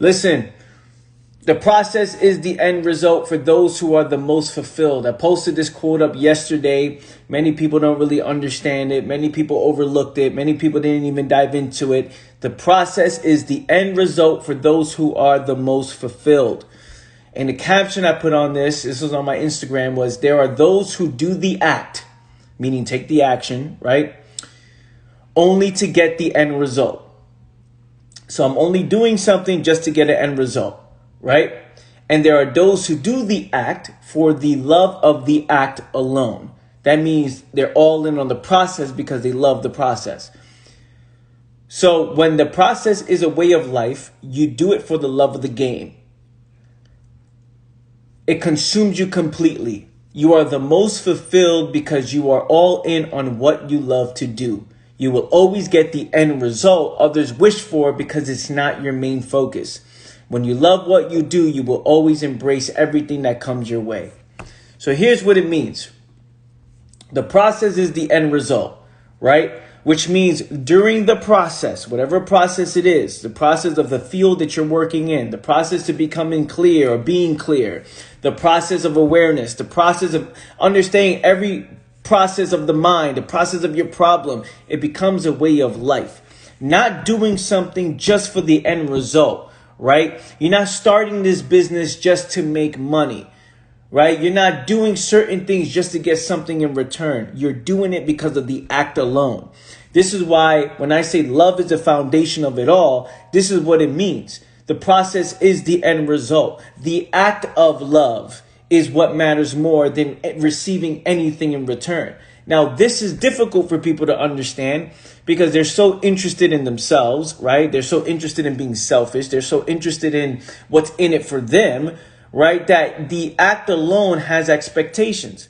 Listen, the process is the end result for those who are the most fulfilled. I posted this quote up yesterday. Many people don't really understand it. Many people overlooked it. Many people didn't even dive into it. The process is the end result for those who are the most fulfilled. And the caption I put on this was on my Instagram, was there are those who do the act, meaning take the action, right? Only to get the end result. So I'm only doing something just to get an end result. Right? And there are those who do the act for the love of the act alone. That means they're all in on the process because they love the process. So when the process is a way of life, you do it for the love of the game. It consumes you completely. You are the most fulfilled because you are all in on what you love to do. You will always get the end result others wish for because it's not your main focus. When you love what you do, you will always embrace everything that comes your way. So here's what it means. The process is the end result, right? Which means during the process, whatever process it is, the process of the field that you're working in, the process to becoming clear or being clear, the process of awareness, the process of understanding every process of the mind, the process of your problem, it becomes a way of life. Not doing something just for the end result. Right? You're not starting this business just to make money, right? You're not doing certain things just to get something in return. You're doing it because of the act alone. This is why when I say love is the foundation of it all, this is what it means. The process is the end result. The act of love is what matters more than receiving anything in return. Now, this is difficult for people to understand because they're so interested in themselves, right? They're so interested in being selfish. They're so interested in what's in it for them, right? That the act alone has expectations.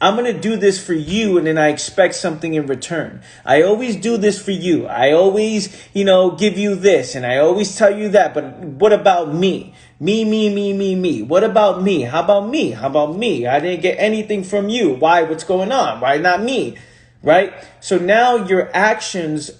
I'm going to do this for you and then I expect something in return. I always do this for you. I always, give you this and I always tell you that. But what about me? Me. What about me? How about me? How about me? I didn't get anything from you. Why? What's going on? Why not me? Right? So now your actions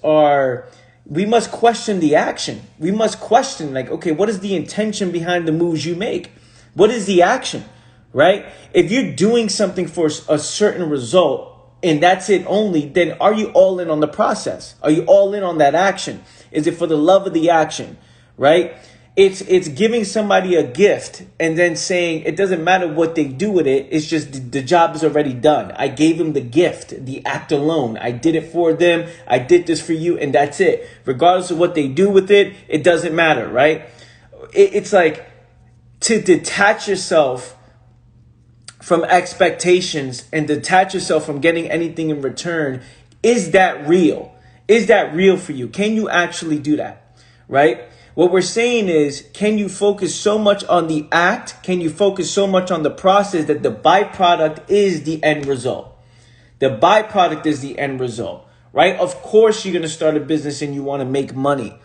we must question the action. We must question okay, what is the intention behind the moves you make? What is the action? Right? If you're doing something for a certain result and that's it only, then are you all in on the process? Are you all in on that action? Is it for the love of the action? Right? It's giving somebody a gift and then saying it doesn't matter what they do with it. It's just the job is already done. I gave them the gift, the act alone. I did it for them. I did this for you and that's it. Regardless of what they do with it, it doesn't matter, right? It's like to detach yourself from expectations and detach yourself from getting anything in return. Is that real? Is that real for you? Can you actually do that? Right? What we're saying is, can you focus so much on the act? Can you focus so much on the process that the byproduct is the end result? The byproduct is the end result, right? Of course, you're going to start a business and you want to make money.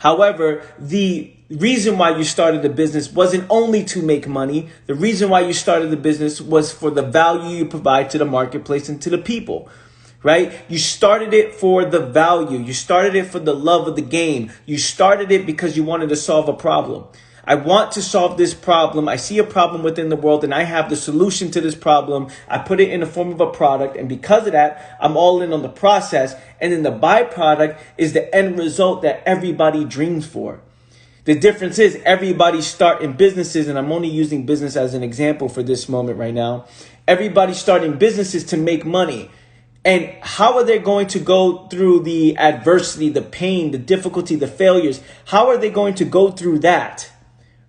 However, the reason why you started the business wasn't only to make money. The reason why you started the business was for the value you provide to the marketplace and to the people, right? You started it for the value. You started it for the love of the game. You started it because you wanted to solve a problem. I want to solve this problem. I see a problem within the world and I have the solution to this problem. I put it in the form of a product. And because of that, I'm all in on the process. And then the byproduct is the end result that everybody dreams for. The difference is everybody's starting businesses, and I'm only using business as an example for this moment right now. Everybody's starting businesses to make money. And how are they going to go through the adversity, the pain, the difficulty, the failures? How are they going to go through that,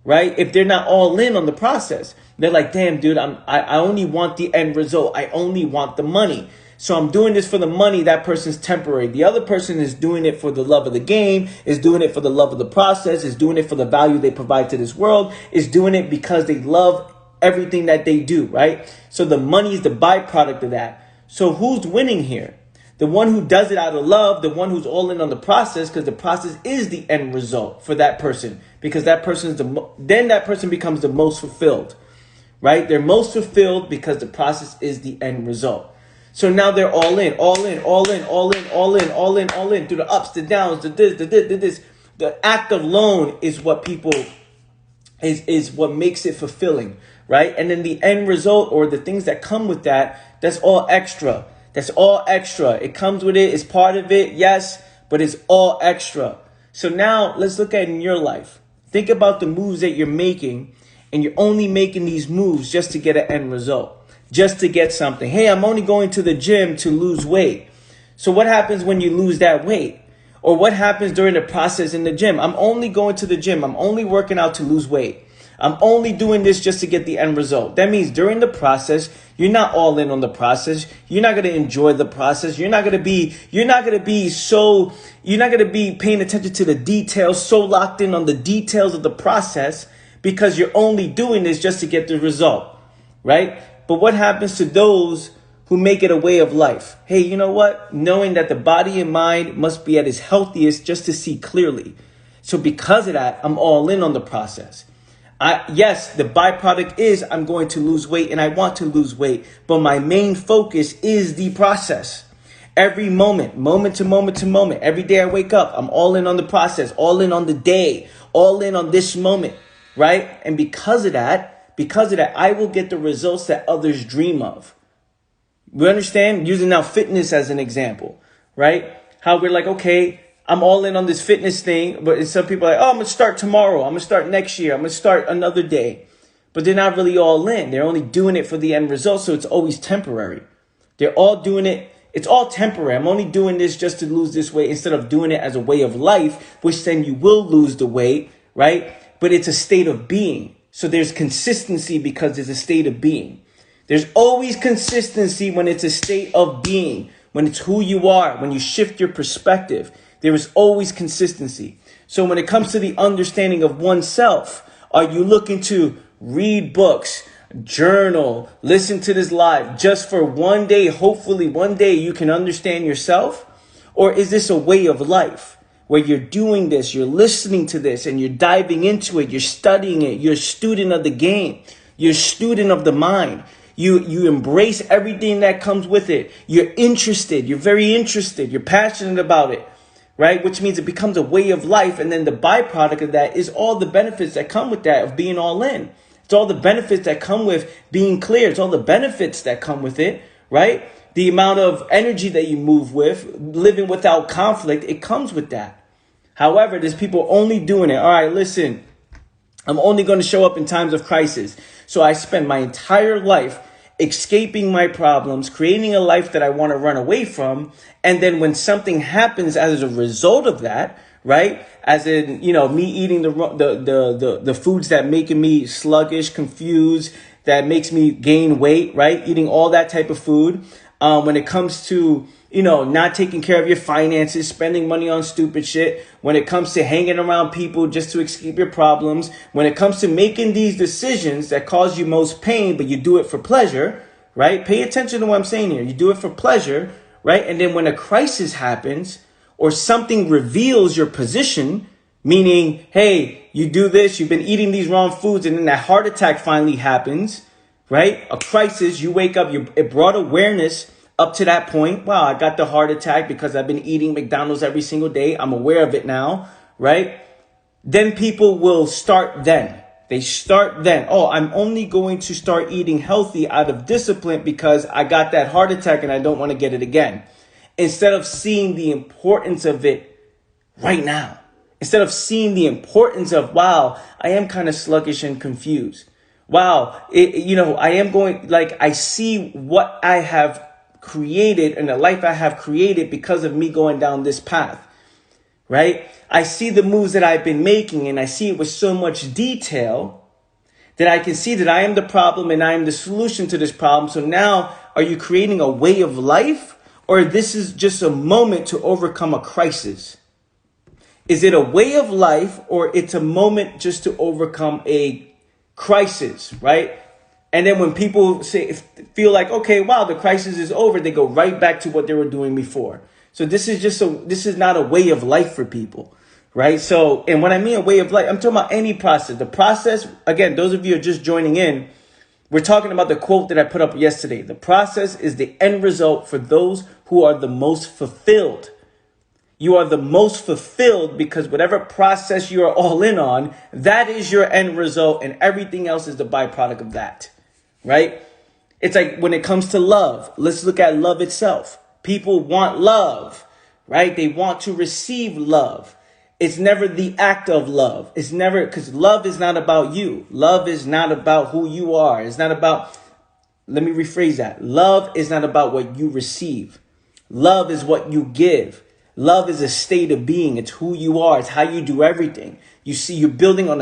right? If they're not all in on the process. They're like, damn, dude, I only want the end result. I only want the money. So I'm doing this for the money. That person's temporary. The other person is doing it for the love of the game, is doing it for the love of the process, is doing it for the value they provide to this world, is doing it because they love everything that they do, right? So the money is the byproduct of that. So who's winning here? The one who does it out of love, the one who's all in on the process, because the process is the end result for that person, because that person is then that person becomes the most fulfilled, right? They're most fulfilled because the process is the end result. So now they're all in through the ups, the downs, the this. The act alone is what people is what makes it fulfilling, right? And then the end result or the things that come with that, that's all extra. That's all extra. It comes with it. It's part of it. Yes, but it's all extra. So now let's look at in your life. Think about the moves that you're making, and you're only making these moves just to get an end result, just to get something. Hey, I'm only going to the gym to lose weight. So what happens when you lose that weight? Or what happens during the process in the gym? I'm only going to the gym. I'm only working out to lose weight. I'm only doing this just to get the end result. That means during the process, you're not all in on the process. You're not going to enjoy the process. You're not going to be paying attention to the details, so locked in on the details of the process because you're only doing this just to get the result, right? But what happens to those who make it a way of life? Hey, you know what? Knowing that the body and mind must be at its healthiest just to see clearly. So because of that, I'm all in on the process. Yes, the byproduct is I'm going to lose weight and I want to lose weight, but my main focus is the process. Every moment to moment, every day I wake up, I'm all in on the process, all in on the day, all in on this moment, right? And because of that, I will get the results that others dream of. We understand? Using now fitness as an example, right? How we're like, okay, I'm all in on this fitness thing, but some people are like, oh, I'm going to start tomorrow. I'm going to start next year. I'm going to start another day. But they're not really all in. They're only doing it for the end result, so it's always temporary. They're all doing it. It's all temporary. I'm only doing this just to lose this weight instead of doing it as a way of life, which then you will lose the weight, right? But it's a state of being. So there's consistency because there's a state of being. There's always consistency when it's a state of being, when it's who you are, when you shift your perspective. There is always consistency. So when it comes to the understanding of oneself, are you looking to read books, journal, listen to this live just for one day? Hopefully one day you can understand yourself. Or is this a way of life where you're doing this, you're listening to this and you're diving into it, you're studying it, you're a student of the game, you're a student of the mind. You embrace everything that comes with it. You're interested. You're very interested. You're passionate about it, right? Which means it becomes a way of life. And then the byproduct of that is all the benefits that come with that of being all in. It's all the benefits that come with being clear. It's all the benefits that come with it, right? The amount of energy that you move with, living without conflict, it comes with that. However, there's people only doing it. All right, listen, I'm only going to show up in times of crisis. So I spend my entire life escaping my problems, creating a life that I want to run away from. And then when something happens as a result of that, right? As in, me eating the foods that making me sluggish, confused, that makes me gain weight, right? Eating all that type of food. When it comes to, not taking care of your finances, spending money on stupid shit, when it comes to hanging around people just to escape your problems, when it comes to making these decisions that cause you most pain, but you do it for pleasure, right? Pay attention to what I'm saying here. You do it for pleasure, right? And then when a crisis happens or something reveals your position, meaning, hey, you do this, you've been eating these wrong foods, and then that heart attack finally happens, right? A crisis, you wake up, it brought awareness up to that point. Wow, I got the heart attack because I've been eating McDonald's every single day. I'm aware of it now, right? Then people will start then. They start then. Oh, I'm only going to start eating healthy out of discipline because I got that heart attack and I don't want to get it again. Instead of seeing the importance of it right now. Instead of seeing the importance of, wow, I am kind of sluggish and confused. Wow, I am going, I see what I have created and the life I have created because of me going down this path, right? I see the moves that I've been making and I see it with so much detail that I can see that I am the problem and I am the solution to this problem. So now, are you creating a way of life, or this is just a moment to overcome a crisis? Is it a way of life, or it's a moment just to overcome a crisis, right? And then when people feel like, okay, wow, the crisis is over, they go right back to what they were doing before. So this is not a way of life for people, right? So, and when I mean a way of life, I'm talking about any process. The process, again, those of you who are just joining in, we're talking about the quote that I put up yesterday. The process is the end result for those who are the most fulfilled. You are the most fulfilled because whatever process you are all in on, that is your end result, and everything else is the byproduct of that, right? It's like when it comes to love, let's look at love itself. People want love, right? They want to receive love. It's never the act of love. It's never, because love is not about you. Love is not about who you are. It's not about, let me rephrase that. Love is not about what you receive. Love is what you give. Love is a state of being. It's who you are. It's how you do everything. You see, you're building on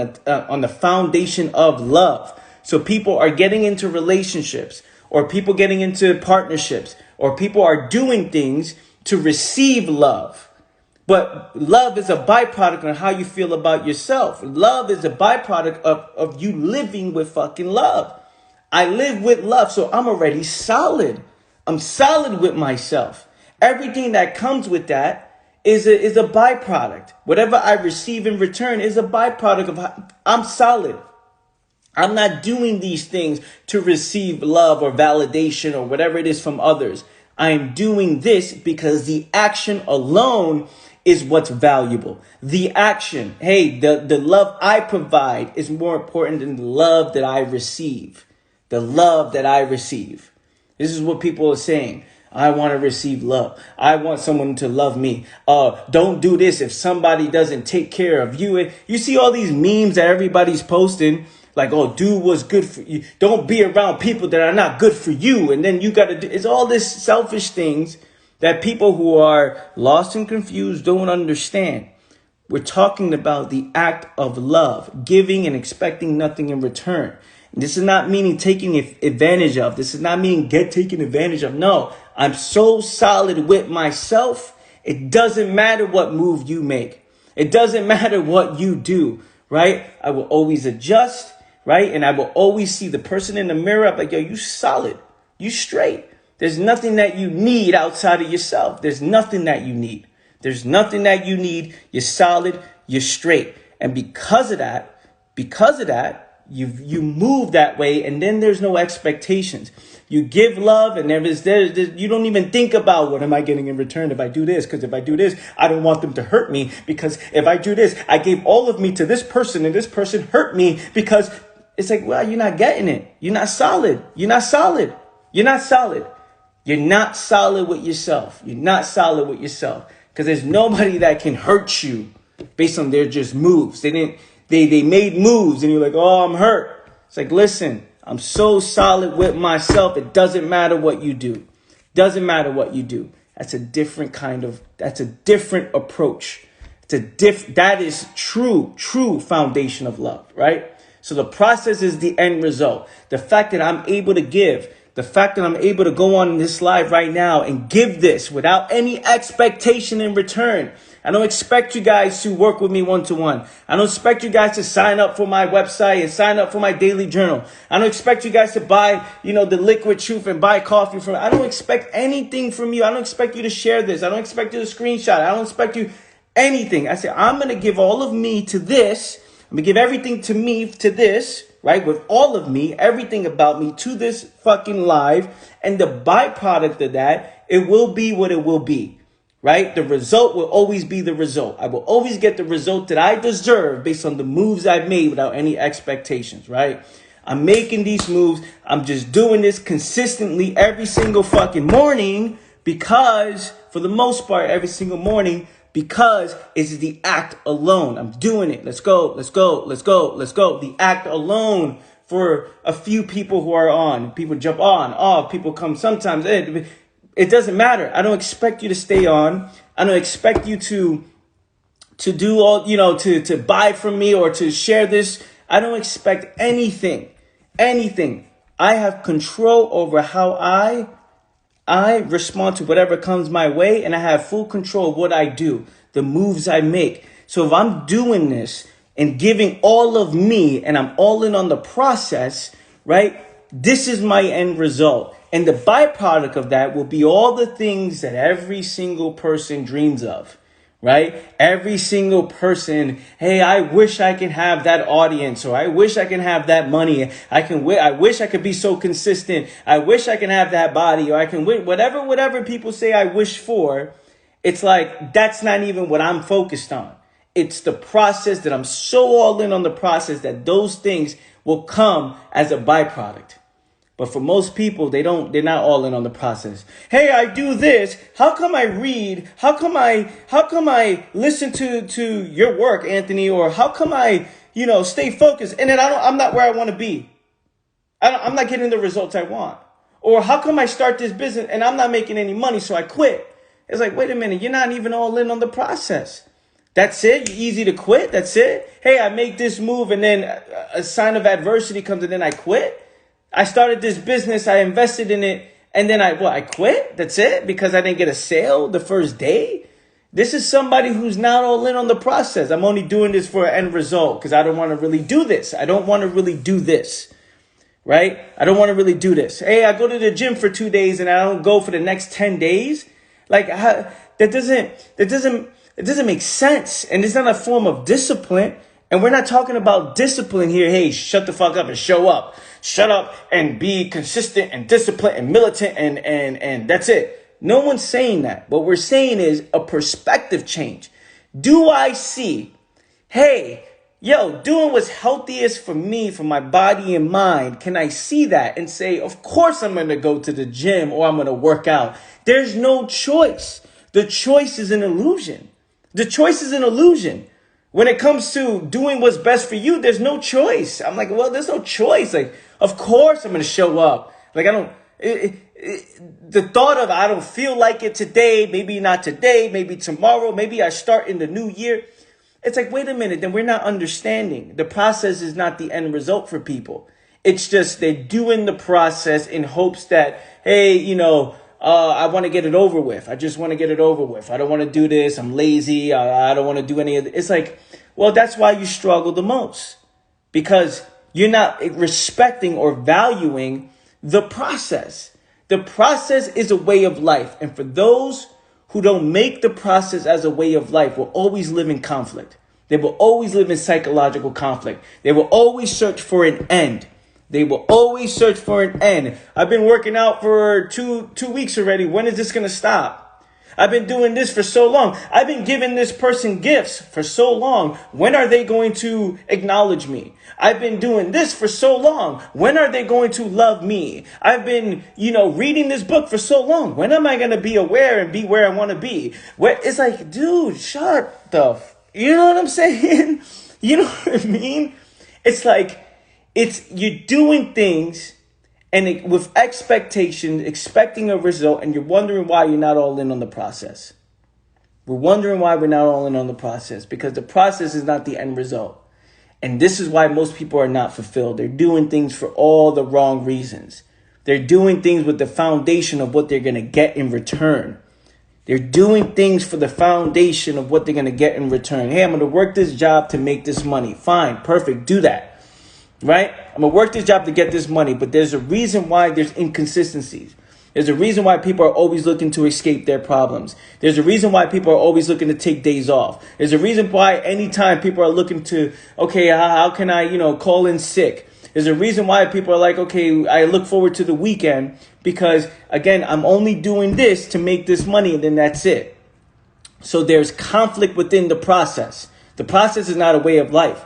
the foundation of love. So people are getting into relationships, or people getting into partnerships, or people are doing things to receive love. But love is a byproduct of how you feel about yourself. Love is a byproduct of you living with fucking love. I live with love, so I'm already solid. I'm solid with myself. Everything that comes with that is a byproduct. Whatever I receive in return is a byproduct of how I'm solid. I'm not doing these things to receive love or validation or whatever it is from others. I'm doing this because the action alone is what's valuable. The action, hey, the love I provide is more important than the love that I receive. The love that I receive. This is what people are saying. I want to receive love. I want someone to love me. Don't do this if somebody doesn't take care of you. You see all these memes that everybody's posting. Like, oh, do what's good for you. Don't be around people that are not good for you. And then you got to do, it's all this selfish things that people who are lost and confused don't understand. We're talking about the act of love, giving and expecting nothing in return. And this is not meaning taking advantage of. This is not meaning taken advantage of. No, I'm so solid with myself. It doesn't matter what move you make. It doesn't matter what you do, right? I will always adjust. Right? And I will always see the person in the mirror. I'm like, yo, you solid. You straight. There's nothing that you need outside of yourself. There's nothing that you need. There's nothing that you need. You're solid. You're straight. And because of that, you move that way. And then there's no expectations. You give love, and you don't even think about what am I getting in return if I do this? Because if I do this, I don't want them to hurt me. Because if I do this, I gave all of me to this person, and this person hurt me because it's like, well, you're not getting it. You're not solid. You're not solid. You're not solid. You're not solid with yourself. You're not solid with yourself. Because there's nobody that can hurt you based on their just moves. They made moves and you're like, oh, I'm hurt. It's like, listen, I'm so solid with myself. It doesn't matter what you do. Doesn't matter what you do. That's a different approach. That is true foundation of love, right? So the process is the end result. The fact that I'm able to give, the fact that I'm able to go on this live right now and give this without any expectation in return. I don't expect you guys to work with me one-to-one. I don't expect you guys to sign up for my website and sign up for my daily journal. I don't expect you guys to buy, the liquid truth and buy coffee from. I don't expect anything from you. I don't expect you to share this. I don't expect you to screenshot. I don't expect you anything. I say, I'm going to give all of me to this. I'm going to give everything to me to this, right? With all of me, everything about me to this fucking live. And the byproduct of that, it will be what it will be, right? The result will always be the result. I will always get the result that I deserve based on the moves I've made without any expectations, right? I'm making these moves. I'm just doing this consistently every single fucking morning because, for the most part, every single morning, because it's the act alone. I'm doing it. Let's go. The act alone for a few people who are on. People jump on, off. People come sometimes. It doesn't matter. I don't expect you to stay on. I don't expect you to do all, to buy from me or to share this. I don't expect anything. I have control over how I respond to whatever comes my way, and I have full control of what I do, the moves I make. So if I'm doing this and giving all of me and I'm all in on the process, right? This is my end result. And the byproduct of that will be all the things that every single person dreams of, right? Every single person, hey, I wish I can have that audience, or I wish I can have that money. I wish I could be so consistent. I wish I can have that body, or I can whatever people say I wish for. It's like, that's not even what I'm focused on. It's the process that I'm so all in on the process that those things will come as a byproduct. But for most people, they're not all in on the process. Hey, I do this. How come I read? How come I listen to your work, Anthony? Or how come I, stay focused? And then I'm not where I want to be. I'm not getting the results I want. Or how come I start this business and I'm not making any money, so I quit? It's like, wait a minute, you're not even all in on the process. That's it? You're easy to quit? That's it? Hey, I make this move and then a sign of adversity comes and then I quit? I started this business, I invested in it, and then I quit? That's it? Because I didn't get a sale the first day? This is somebody who's not all in on the process. I'm only doing this for an end result because I don't want to really do this. I don't want to really do this. Right? I don't want to really do this. Hey, I go to the gym for 2 days and I don't go for the next 10 days. Like, that doesn't make sense. And it's not a form of discipline. And we're not talking about discipline here. Hey, shut the fuck up and show up. Shut up and be consistent and disciplined and militant and that's it. No one's saying that. What we're saying is a perspective change. Do I see, hey, doing what's healthiest for me, for my body and mind, can I see that and say, of course I'm going to go to the gym or I'm going to work out? There's no choice. The choice is an illusion. The choice is an illusion. When it comes to doing what's best for you, there's no choice. I'm like, well, there's no choice. Like, of course I'm going to show up. Like, the thought of I don't feel like it today, maybe not today, maybe tomorrow, maybe I start in the new year. It's like, wait a minute, then we're not understanding. The process is not the end result for people. It's just they're doing the process in hopes that, hey, I want to get it over with. I just want to get it over with. I don't want to do this. I'm lazy. I don't want to do any of it. It's like, well, that's why you struggle the most. Because you're not respecting or valuing the process. The process is a way of life. And for those who don't make the process as a way of life will always live in conflict. They will always live in psychological conflict. They will always search for an end. They will always search for an end. I've been working out for two weeks already. When is this going to stop? I've been doing this for so long. I've been giving this person gifts for so long. When are they going to acknowledge me? I've been doing this for so long. When are they going to love me? I've been, reading this book for so long. When am I going to be aware and be where I want to be? It's like, dude, shut the you know what I'm saying? You know what I mean? It's like, you're doing things and with expectation, expecting a result, and you're wondering why you're not all in on the process. We're wondering why we're not all in on the process because the process is not the end result. And this is why most people are not fulfilled. They're doing things for all the wrong reasons. They're doing things with the foundation of what they're going to get in return. They're doing things for the foundation of what they're going to get in return. Hey, I'm going to work this job to make this money. Fine, perfect, do that. Right? I'm going to work this job to get this money, but there's a reason why there's inconsistencies. There's a reason why people are always looking to escape their problems. There's a reason why people are always looking to take days off. There's a reason why anytime people are looking to, okay, how can I, call in sick? There's a reason why people are like, okay, I look forward to the weekend because, again, I'm only doing this to make this money and then that's it. So there's conflict within the process. The process is not a way of life.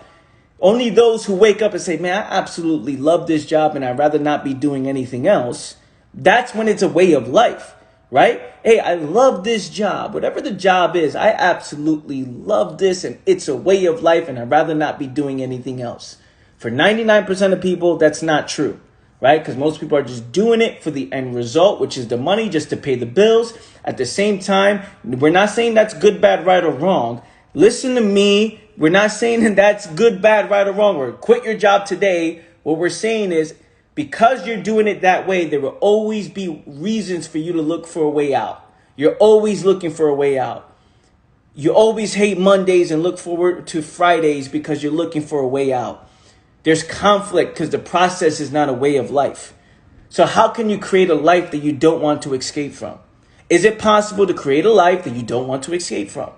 Only those who wake up and say, man, I absolutely love this job and I'd rather not be doing anything else. That's when it's a way of life, right? Hey, I love this job. Whatever the job is, I absolutely love this and it's a way of life and I'd rather not be doing anything else. For 99% of people, that's not true, right? Because most people are just doing it for the end result, which is the money just to pay the bills. At the same time, we're not saying that's good, bad, right, or wrong. Listen to me. We're not saying that that's good, bad, right, or wrong, or quit your job today. What we're saying is because you're doing it that way, there will always be reasons for you to look for a way out. You're always looking for a way out. You always hate Mondays and look forward to Fridays because you're looking for a way out. There's conflict because the process is not a way of life. So how can you create a life that you don't want to escape from? Is it possible to create a life that you don't want to escape from?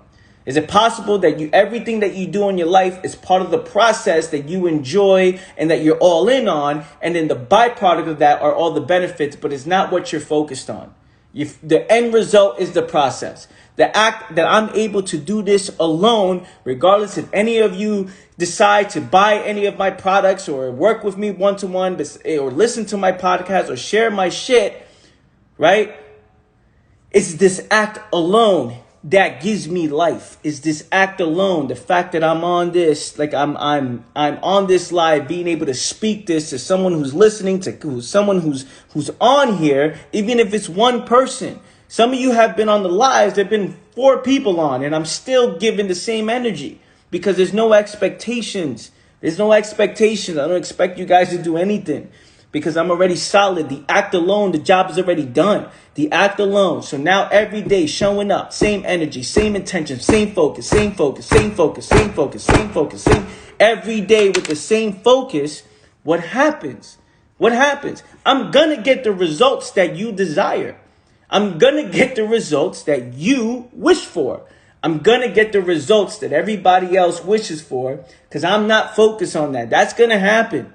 Is it possible that everything that you do in your life is part of the process that you enjoy and that you're all in on, and then the byproduct of that are all the benefits, but it's not what you're focused on? The end result is the process. The act that I'm able to do this alone, regardless if any of you decide to buy any of my products or work with me one-to-one or listen to my podcast or share my shit, right? It's this act alone that gives me life. It's this act alone, the fact that I'm on this, like I'm on this live, being able to speak this to someone who's listening, to someone who's on here, even if it's one person. Some of you have been on the lives, there've been 4 people on, and I'm still giving the same energy because there's no expectations. There's no expectations. I don't expect you guys to do anything because I'm already solid. The act alone, the job is already done. The act alone. So now every day showing up, same energy, same intention, same focus, same focus, same focus, same focus, same focus, same every day with the same focus. What happens? What happens? I'm going to get the results that you desire. I'm going to get the results that you wish for. I'm going to get the results that everybody else wishes for because I'm not focused on that. That's going to happen.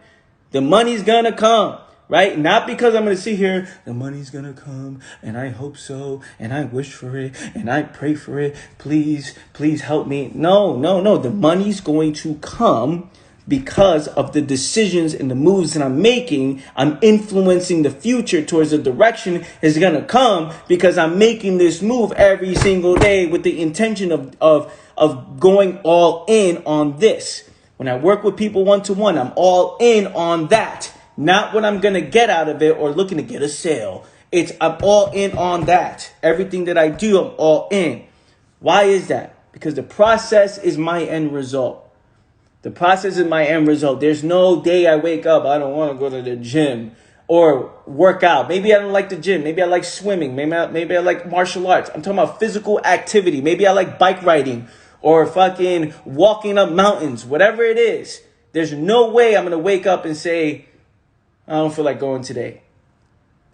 The money's going to come, right? Not because I'm going to sit here, the money's going to come and I hope so and I wish for it and I pray for it. Please help me. No. The money's going to come because of the decisions and the moves that I'm making. I'm influencing the future towards the direction is going to come because I'm making this move every single day with the intention of going all in on this. When I work with people one-to-one, I'm all in on that. Not what I'm going to get out of it or looking to get a sale. I'm all in on that. Everything that I do, I'm all in. Why is that? Because the process is my end result. The process is my end result. There's no day I wake up, I don't want to go to the gym or work out. Maybe I don't like the gym. Maybe I like swimming. Maybe I like martial arts. I'm talking about physical activity. Maybe I like bike riding or fucking walking up mountains. Whatever it is. There's no way I'm going to wake up and say, I don't feel like going today.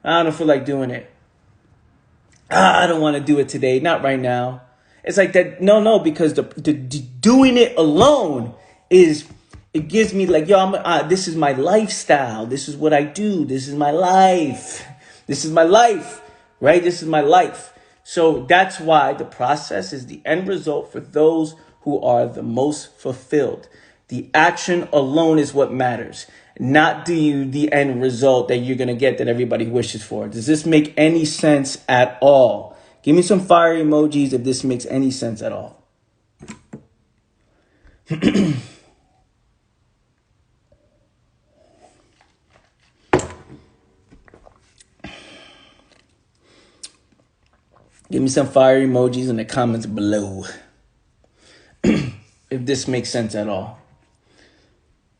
I don't feel like doing it. I don't want to do it today. Not right now. It's like that. No, because the doing it alone it gives me like, this is my lifestyle. This is what I do. This is my life. This is my life, right? This is my life. So that's why the process is the end result for those who are the most fulfilled. The action alone is what matters, not the end result that you're going to get that everybody wishes for. Does this make any sense at all? Give me some fire emojis if this makes any sense at all. Give me some fire emojis in the comments below. If this makes sense at all.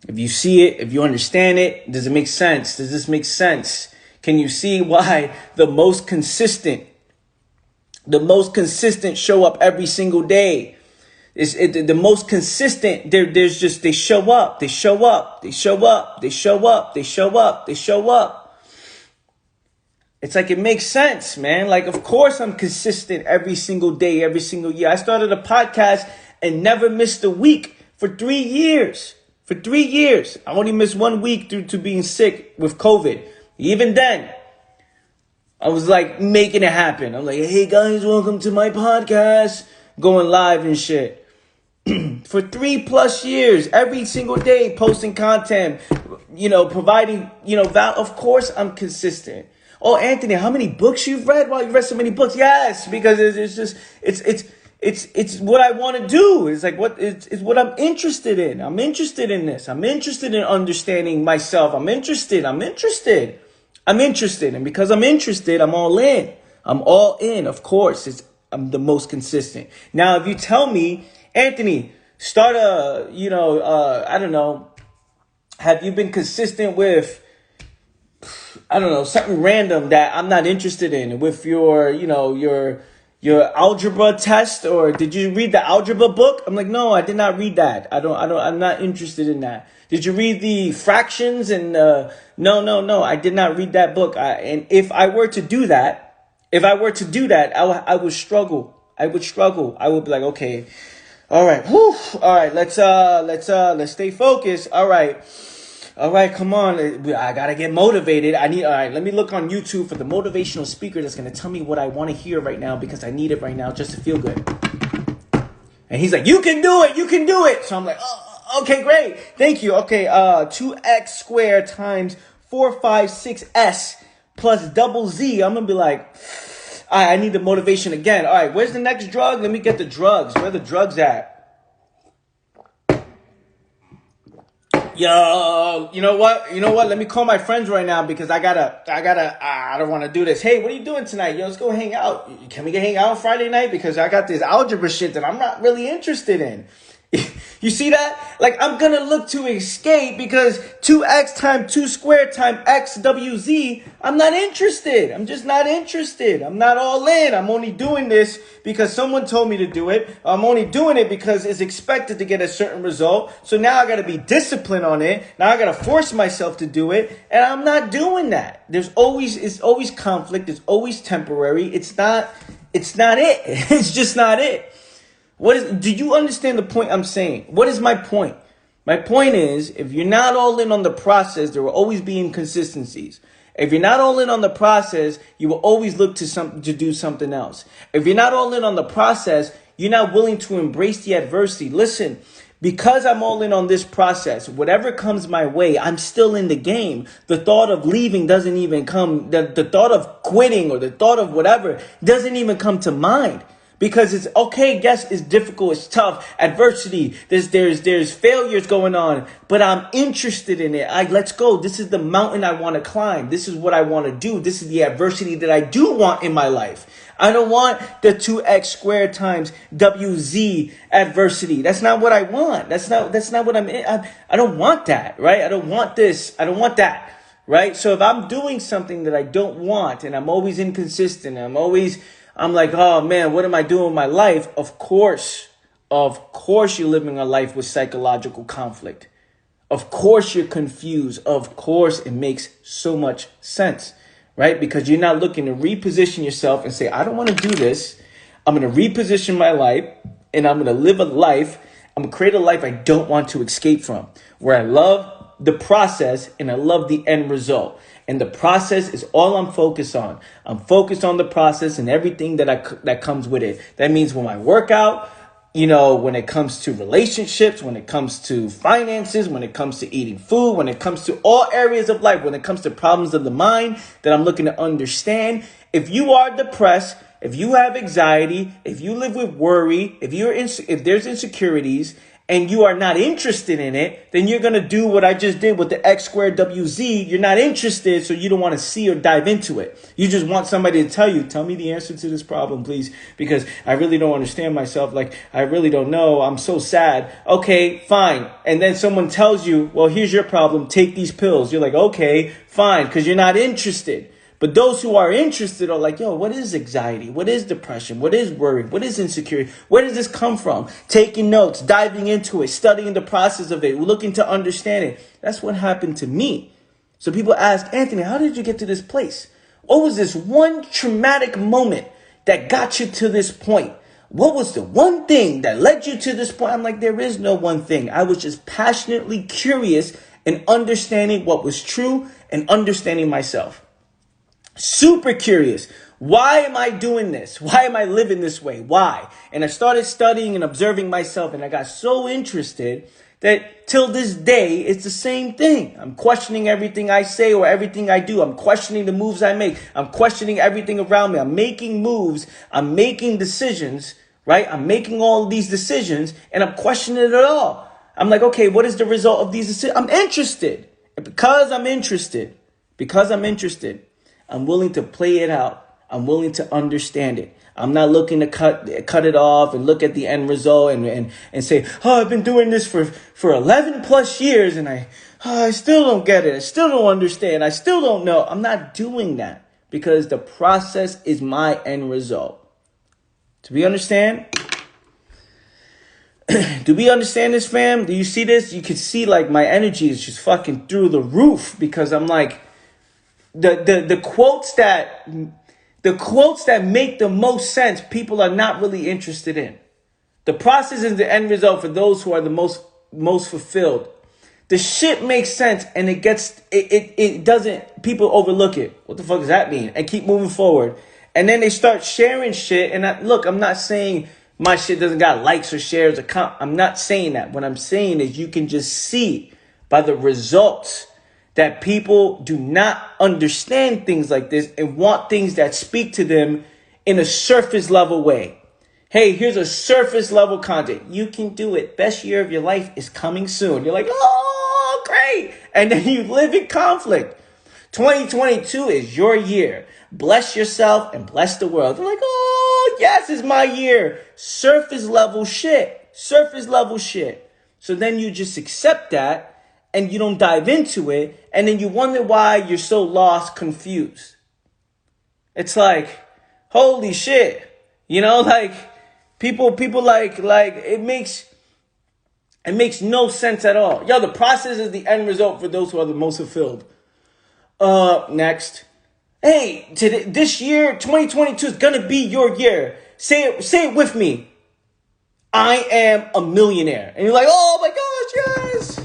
If you see it, if you understand it, does it make sense? Does this make sense? Can you see why the most consistent show up every single day? The most consistent, they show up. It's like it makes sense, man. Like, of course I'm consistent every single day, every single year. I started a podcast and never missed a week for 3 years. For 3 years. I only missed 1 week due to being sick with COVID. Even then, I was like making it happen. I'm like, hey guys, welcome to my podcast. Going live and shit. For 3+ years, every single day, posting content, providing, of course I'm consistent. Oh, Anthony, how many books you've read? Well, you read so many books. Yes, because it's what I want to do. It's like it's what I'm interested in. I'm interested in this. I'm interested in understanding myself. I'm interested. And because I'm interested, I'm all in. I'm all in. Of course, I'm the most consistent. Now, if you tell me, Anthony, start I don't know, have you been consistent with, I don't know, something random that I'm not interested in with your algebra test, or did you read the algebra book? I'm like, no, I did not read that. I'm not interested in that. Did you read the fractions? And no, I did not read that book. And if I were to do that, I would struggle. I would be like, okay, all right, let's stay focused. All right. All right, come on. I gotta get motivated. All right, let me look on YouTube for the motivational speaker that's gonna tell me what I want to hear right now because I need it right now just to feel good. And he's like, you can do it, you can do it. So I'm like, oh, okay, great. Thank you. Okay, 2x squared times 456s plus double z. I'm gonna be like, all right, I need the motivation again. All right, where's the next drug? Let me get the drugs. Where are the drugs at? Yo, you know what? Let me call my friends right now because I don't want to do this. Hey, what are you doing tonight? Yo, let's go hang out. Can we hang out on Friday night? Because I got this algebra shit that I'm not really interested in. You see that? Like, I'm going to look to escape because 2x times 2 squared times xwz, I'm not interested. I'm just not interested. I'm not all in. I'm only doing this because someone told me to do it. I'm only doing it because it's expected to get a certain result. So now I got to be disciplined on it. Now I got to force myself to do it. And I'm not doing that. It's always conflict. It's always temporary. It's not it. It's just not it. Do you understand the point I'm saying? What is my point? My point is, if you're not all in on the process, there will always be inconsistencies. If you're not all in on the process, you will always look to do something else. If you're not all in on the process, you're not willing to embrace the adversity. Listen, because I'm all in on this process, whatever comes my way, I'm still in the game. The thought of leaving doesn't even come. The thought of quitting or the thought of whatever doesn't even come to mind. Because it's okay, yes, it's difficult, it's tough, adversity, there's failures going on, but I'm interested in it. Let's go. This is the mountain I want to climb. This is what I want to do. This is the adversity that I do want in my life. I don't want the 2x squared times WZ adversity. That's not what I want. That's not what I'm in. I don't want that, right? I don't want this. I don't want that. Right? So if I'm doing something that I don't want and I'm always inconsistent, I'm like, oh man, what am I doing with my life? Of course, you're living a life with psychological conflict. Of course, you're confused. Of course, it makes so much sense, right? Because you're not looking to reposition yourself and say, I don't want to do this. I'm going to reposition my life and I'm going to live a life. I'm going to create a life I don't want to escape from, where I love the process and I love the end result. And the process is all I'm focused on. I'm focused on the process and everything that comes with it. That means when I work out, when it comes to relationships, when it comes to finances, when it comes to eating food, when it comes to all areas of life, when it comes to problems of the mind that I'm looking to understand. If you are depressed, if you have anxiety, if you live with worry, if there's insecurities, and you are not interested in it, then you're going to do what I just did with the x squared WZ. You're not interested, so you don't want to see or dive into it. You just want somebody to tell me the answer to this problem, please, because I really don't understand myself. Like, I really don't know. I'm so sad. Okay, fine. And then someone tells you, well, here's your problem. Take these pills. You're like, okay, fine, because you're not interested. But those who are interested are like, yo, what is anxiety? What is depression? What is worry? What is insecurity? Where does this come from? Taking notes, diving into it, studying the process of it, looking to understand it. That's what happened to me. So people ask, Anthony, how did you get to this place? What was this one traumatic moment that got you to this point? What was the one thing that led you to this point? I'm like, there is no one thing. I was just passionately curious and understanding what was true and understanding myself. Super curious. Why am I doing this? Why am I living this way? Why? And I started studying and observing myself, and I got so interested that till this day, it's the same thing. I'm questioning everything I say or everything I do. I'm questioning the moves I make. I'm questioning everything around me. I'm making moves. I'm making decisions, right? I'm making all of these decisions, and I'm questioning it all. I'm like, okay, what is the result of these decisions? I'm interested. And because I'm interested, I'm willing to play it out. I'm willing to understand it. I'm not looking to cut it off and look at the end result and say, oh, I've been doing this for 11 plus years and I still don't get it. I still don't understand. I still don't know. I'm not doing that because the process is my end result. Do we understand? Do we understand this, fam? Do you see this? You can see like my energy is just fucking through the roof because I'm like, the quotes that make the most sense, people are not really interested in. The process is the end result for those who are the most fulfilled. The shit makes sense, and it doesn't, people overlook it. What the fuck does that mean? And keep moving forward. And then they start sharing shit. And look, I'm not saying my shit doesn't got likes or shares or I'm not saying that. What I'm saying is you can just see by the results that people do not understand things like this and want things that speak to them in a surface level way. Hey, here's a surface level content. You can do it. Best year of your life is coming soon. You're like, oh, great. And then you live in conflict. 2022 is your year. Bless yourself and bless the world. They're like, oh, yes, it's my year. Surface level shit. Surface level shit. So then you just accept that and you don't dive into it. And then you wonder why you're so lost, confused. It's like, holy shit. You know, like, People like it makes no sense at all. Yo, the process is the end result for those who are the most fulfilled. Next. Hey, this year, 2022 is gonna be your year. Say it with me. I am a millionaire. And you're like, oh my gosh, yes.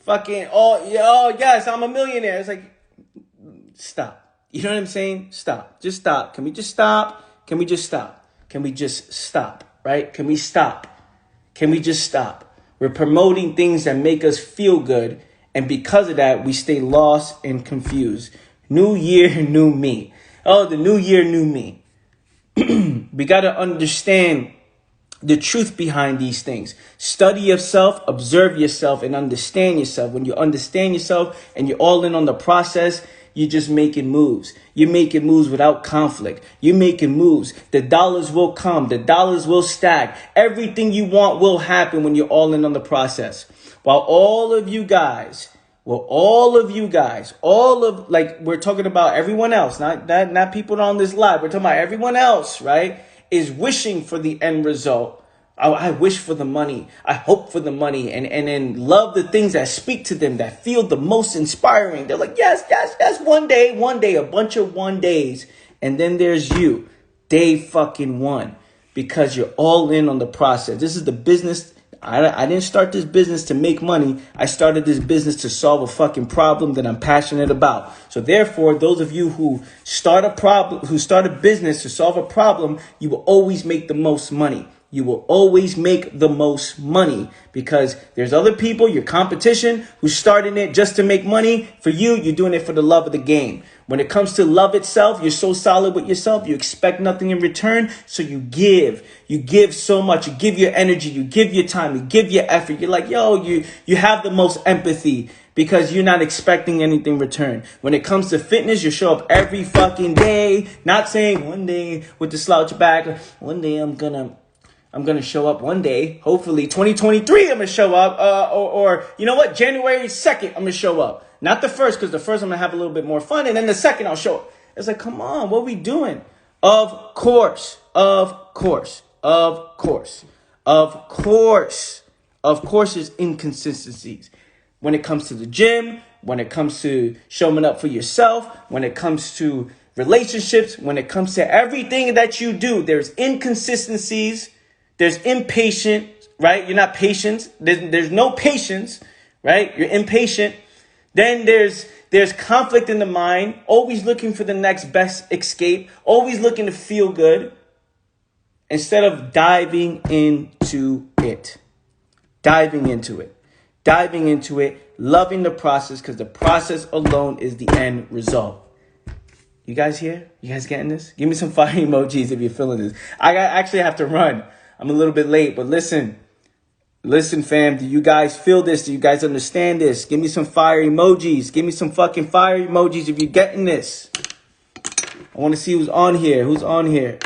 Fucking, oh yes, I'm a millionaire. It's like, stop. You know what I'm saying? Stop. Just stop. Can we just stop? Can we just stop? Can we just stop, right? Can we stop? Can we just stop? We're promoting things that make us feel good. And because of that, we stay lost and confused. New year, new me. Oh, the new year, new me. We got to understand the truth behind these things. Study yourself, observe yourself, and understand yourself. When you understand yourself and you're all in on the process, you're just making moves. You're making moves without conflict. You're making moves. The dollars will come. The dollars will stack. Everything you want will happen when you're all in on the process. While all of you guys, like we're talking about everyone else, not people on this live. We're talking about everyone else, right? Is wishing for the end result. I wish for the money. I hope for the money and then love the things that speak to them, that feel the most inspiring. They're like, yes, one day, a bunch of one days. And then there's you, day fucking one, because you're all in on the process. This is the business. I didn't start this business to make money. I started this business to solve a fucking problem that I'm passionate about. So therefore, those of you who start a business to solve a problem, you will always make the most money. You will always make the most money because there's other people, your competition, who's starting it just to make money. For you, you're doing it for the love of the game. When it comes to love itself, you're so solid with yourself. You expect nothing in return. So you give so much. You give your energy. You give your time. You give your effort. You're like, yo, you have the most empathy because you're not expecting anything in return. When it comes to fitness, you show up every fucking day. Not saying one day with the slouch back. One day I'm gonna show up one day. Hopefully 2023 I'm gonna show up. Or you know what? January 2nd I'm gonna show up. Not the first, because the first I'm gonna have a little bit more fun, and then the second I'll show up. It's like, come on, what are we doing? Of course there's inconsistencies. When it comes to the gym, when it comes to showing up for yourself, when it comes to relationships, when it comes to everything that you do, there's inconsistencies. There's impatient, right? You're not patient. There's no patience, right? You're impatient. Then there's conflict in the mind, always looking for the next best escape, always looking to feel good instead of diving into it, loving the process, because the process alone is the end result. You guys here? You guys getting this? Give me some fire emojis if you're feeling this. I actually have to run. I'm a little bit late, but listen, fam. Do you guys feel this? Do you guys understand this? Give me some fire emojis. Give me some fucking fire emojis if you're getting this. I want to see who's on here.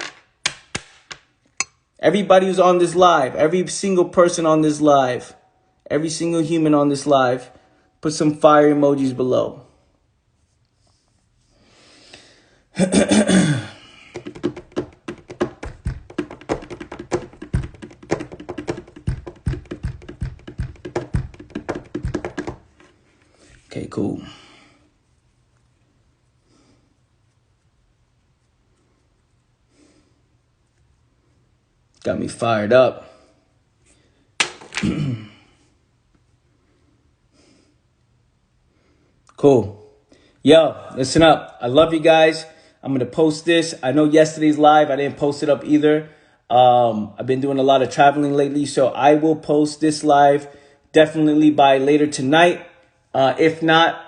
Everybody who's on this live, every single person on this live, every single human on this live, put some fire emojis below. Okay, cool. Got me fired up. Cool. Yo, listen up. I love you guys. I'm going to post this. I know yesterday's live, I didn't post it up either. I've been doing a lot of traveling lately, so I will post this live definitely by later tonight. If not,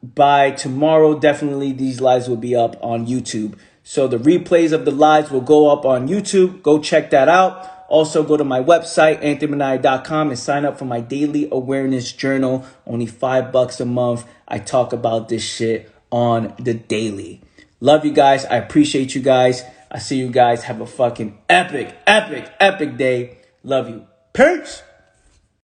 by tomorrow, definitely these lives will be up on YouTube. So the replays of the lives will go up on YouTube. Go check that out. Also, go to my website, anthonymanai.com, and sign up for my daily awareness journal. Only $5 a month. I talk about this shit on the daily. Love you guys. I appreciate you guys. I see you guys. Have a fucking epic day. Love you. Peace.